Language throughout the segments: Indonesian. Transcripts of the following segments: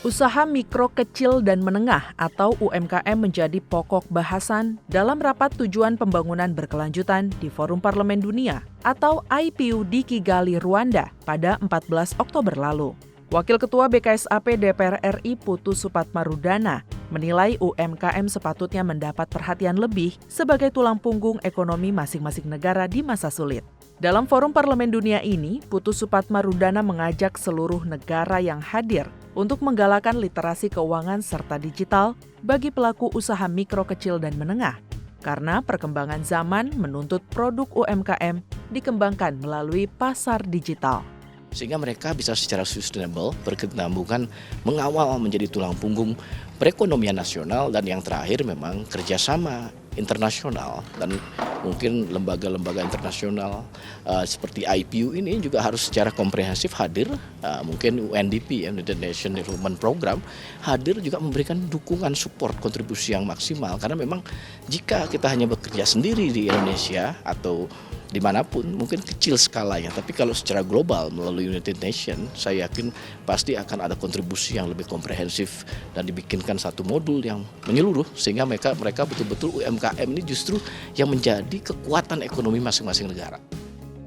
Usaha mikro kecil dan menengah atau UMKM menjadi pokok bahasan dalam rapat tujuan pembangunan berkelanjutan di Forum Parlemen Dunia atau IPU di Kigali, Rwanda pada 14 Oktober lalu. Wakil Ketua BKSAP DPR RI Putu Supatmarudana menilai UMKM sepatutnya mendapat perhatian lebih sebagai tulang punggung ekonomi masing-masing negara di masa sulit. Dalam Forum Parlemen Dunia ini, Putu Supatmarudana mengajak seluruh negara yang hadir untuk menggalakkan literasi keuangan serta digital bagi pelaku usaha mikro kecil dan menengah. Karena perkembangan zaman menuntut produk UMKM dikembangkan melalui pasar digital. Sehingga mereka bisa secara sustainable, berkesinambungan, mengawal menjadi tulang punggung perekonomian nasional, dan yang terakhir memang kerjasama internasional dan mungkin lembaga-lembaga internasional seperti IPU ini juga harus secara komprehensif hadir, mungkin UNDP, United Nations Development Program, hadir juga memberikan dukungan support kontribusi yang maksimal, karena memang jika kita hanya bekerja sendiri di Indonesia atau dimanapun mungkin kecil skalanya, tapi kalau secara global melalui United Nations, saya yakin pasti akan ada kontribusi yang lebih komprehensif dan dibikinkan satu modul yang menyeluruh sehingga mereka betul-betul UMKM ini justru yang menjadi kekuatan ekonomi masing-masing negara.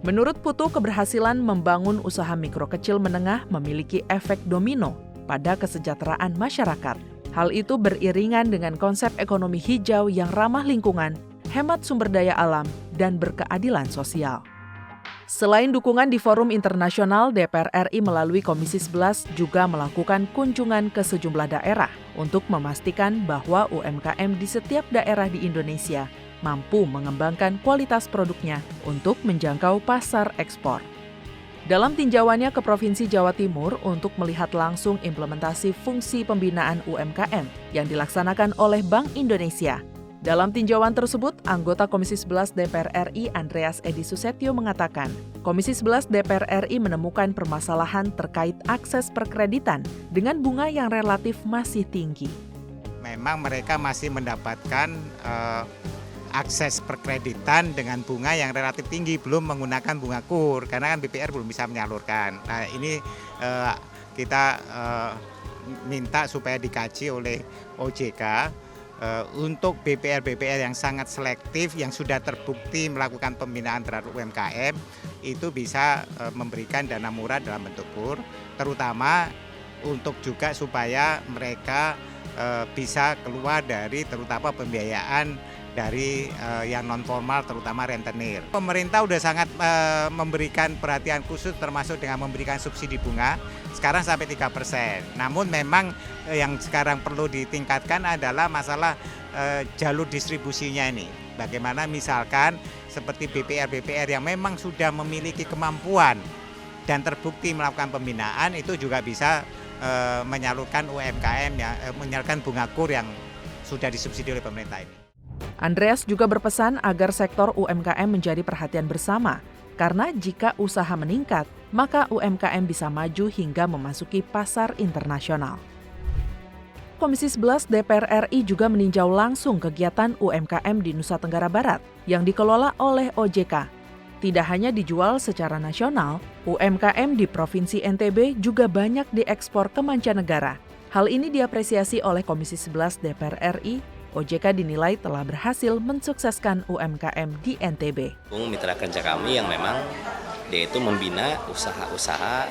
Menurut Putu, keberhasilan membangun usaha mikro kecil menengah memiliki efek domino pada kesejahteraan masyarakat. Hal itu beriringan dengan konsep ekonomi hijau yang ramah lingkungan, hemat sumber daya alam, dan berkeadilan sosial. Selain dukungan di forum internasional, DPR RI melalui Komisi 11 juga melakukan kunjungan ke sejumlah daerah untuk memastikan bahwa UMKM di setiap daerah di Indonesia mampu mengembangkan kualitas produknya untuk menjangkau pasar ekspor. Dalam tinjauannya ke Provinsi Jawa Timur untuk melihat langsung implementasi fungsi pembinaan UMKM yang dilaksanakan oleh Bank Indonesia. Dalam tinjauan tersebut, anggota Komisi 11 DPR RI Andreas Edi Susetio mengatakan, Komisi 11 DPR RI menemukan permasalahan terkait akses perkreditan dengan bunga yang relatif masih tinggi. Memang mereka masih mendapatkan akses perkreditan dengan bunga yang relatif tinggi, belum menggunakan bunga kur, karena kan BPR belum bisa menyalurkan. Nah, ini kita minta supaya dikaji oleh OJK untuk BPR yang sangat selektif, yang sudah terbukti melakukan pembinaan terhadap UMKM, itu bisa memberikan dana murah dalam bentuk kur, terutama untuk juga supaya mereka bisa keluar dari terutama pembiayaan dari yang non formal, terutama rentenir. Pemerintah sudah sangat memberikan perhatian khusus, termasuk dengan memberikan subsidi bunga sekarang sampai 3%. Namun memang yang sekarang perlu ditingkatkan adalah masalah jalur distribusinya ini. Bagaimana misalkan seperti BPR yang memang sudah memiliki kemampuan dan terbukti melakukan pembinaan, itu juga bisa menyalurkan UMKM, menyalurkan bunga kur yang sudah disubsidi oleh pemerintah ini. Andreas juga berpesan agar sektor UMKM menjadi perhatian bersama, karena jika usaha meningkat, maka UMKM bisa maju hingga memasuki pasar internasional. Komisi 11 DPR RI juga meninjau langsung kegiatan UMKM di Nusa Tenggara Barat yang dikelola oleh OJK. Tidak hanya dijual secara nasional, UMKM di Provinsi NTB juga banyak diekspor ke mancanegara. Hal ini diapresiasi oleh Komisi 11 DPR RI. OJK dinilai telah berhasil mensukseskan UMKM di NTB. Mitra kerja kami yang memang dia itu membina usaha-usaha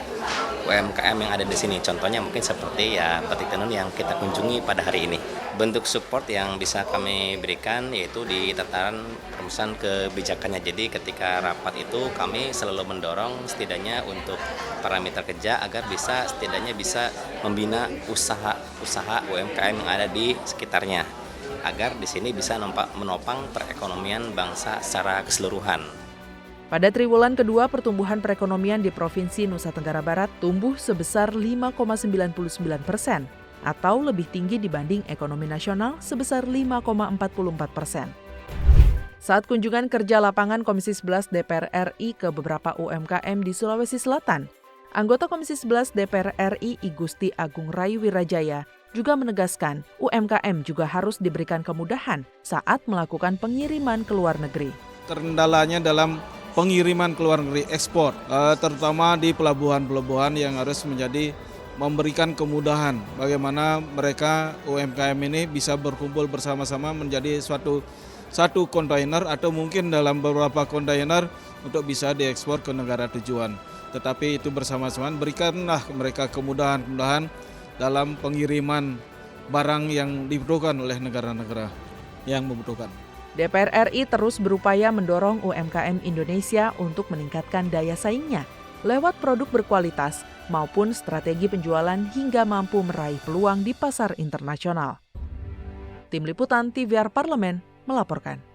UMKM yang ada di sini. Contohnya mungkin seperti Petik Tenun yang kita kunjungi pada hari ini. Bentuk support yang bisa kami berikan yaitu di tataran perumusan kebijakannya. Jadi ketika rapat itu kami selalu mendorong setidaknya untuk para mitra kerja agar setidaknya bisa membina usaha-usaha UMKM yang ada di sekitarnya, agar di sini bisa menopang perekonomian bangsa secara keseluruhan. Pada triwulan kedua, pertumbuhan perekonomian di Provinsi Nusa Tenggara Barat tumbuh sebesar 5,99% atau lebih tinggi dibanding ekonomi nasional sebesar 5,44%. Saat kunjungan kerja lapangan Komisi 11 DPR RI ke beberapa UMKM di Sulawesi Selatan, anggota Komisi 11 DPR RI I Gusti Agung Rayu Wirajaya juga menegaskan UMKM juga harus diberikan kemudahan saat melakukan pengiriman ke luar negeri. Kendalanya dalam pengiriman ke luar negeri ekspor, terutama di pelabuhan-pelabuhan yang harus menjadi memberikan kemudahan bagaimana mereka UMKM ini bisa berkumpul bersama-sama menjadi satu kontainer atau mungkin dalam beberapa kontainer untuk bisa diekspor ke negara tujuan. Tetapi itu bersama-sama berikanlah mereka kemudahan-kemudahan dalam pengiriman barang yang dibutuhkan oleh negara-negara yang membutuhkan. DPR RI terus berupaya mendorong UMKM Indonesia untuk meningkatkan daya saingnya lewat produk berkualitas maupun strategi penjualan hingga mampu meraih peluang di pasar internasional. Tim Liputan TVR Parlemen melaporkan.